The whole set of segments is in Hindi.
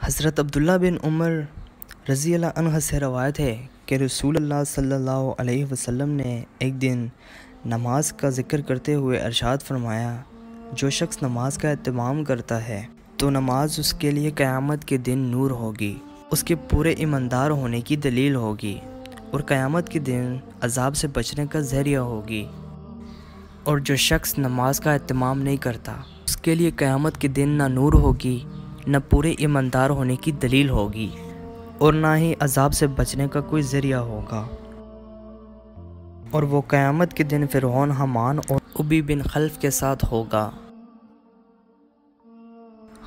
हज़रत अब्दुल्ला बिन उमर रज़ी अल्लाह अन्हु से रवायत है कि रसूलुल्लाह सल्लल्लाहु अलैहि वसल्लम ने एक दिन नमाज का ज़िक्र करते हुए इरशाद फरमाया, जो शख्स नमाज का एहतमाम करता है तो नमाज उसके लिए क़यामत के दिन नूर होगी, उसके पूरे ईमानदार होने की दलील होगी और क़यामत के दिन अज़ाब से बचने का ज़रिया होगी। और जो शख्स नमाज का एहतमाम नहीं करता उसके लिए क़यामत के दिन ना नूर होगी, न पूरे ईमानदार होने की दलील होगी और ना ही अज़ाब से बचने का कोई ज़रिया होगा। और वो क़यामत के दिन फ़िरऔन, हामान और उबी बिन खल्फ के साथ होगा।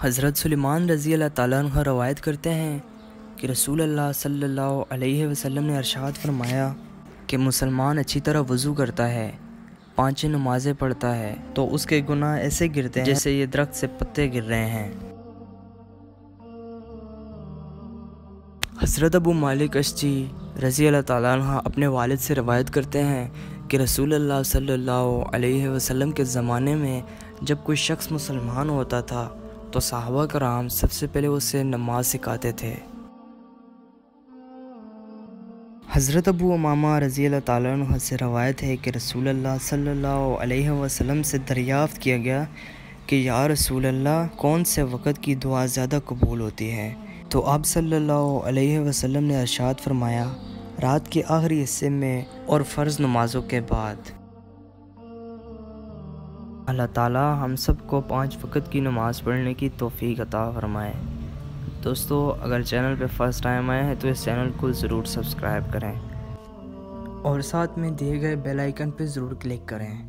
हज़रत सुलेमान रज़ी अल्लाह ताला अन्हु रवायत करते हैं कि रसूलुल्लाह सल्लल्लाहु अलैहि वसल्लम ने इरशाद फरमाया कि मुसलमान अच्छी तरह वज़ू करता है, 5 नमाज़ें पढ़ता है तो उसके गुनाह ऐसे गिरते हैं जैसे ये दरख्त से पत्ते गिर रहे हैं। हज़रत अबू मालिक अश्जी रज़ी अल्लाह ताला अन्हु अपने वालिद से रवायत करते हैं कि रसूलुल्लाह सल्लल्लाहु अलैहि वसल्लम के ज़माने में जब कोई शख्स मुसलमान होता था तो सहाबा कराम सबसे पहले उसे नमाज सिखाते थे। हज़रत अबू उमामा रज़ी अल्लाह ताला अन्हु से रवायत है कि रसूलुल्लाह सल्लल्लाहु अलैहि वसल्लम से दरियाफ़्त किया गया कि या रसूलल्लाह, कौन से वक़्त की दुआ ज़्यादा कबूल होती है? तो आप सल्लल्लाहु अलैहि वसल्लम ने इरशाद फरमाया, रात के आखिरी हिस्से में और फ़र्ज़ नमाज़ों के बाद। अल्लाह ताला हम सब को 5 वक़्त की नमाज़ पढ़ने की तौफ़ीक़ अता फ़रमाए। दोस्तों, अगर चैनल पे फ़र्स्ट टाइम आए हैं तो इस चैनल को ज़रूर सब्सक्राइब करें और साथ में दिए गए बेल आइकन पे ज़रूर क्लिक करें।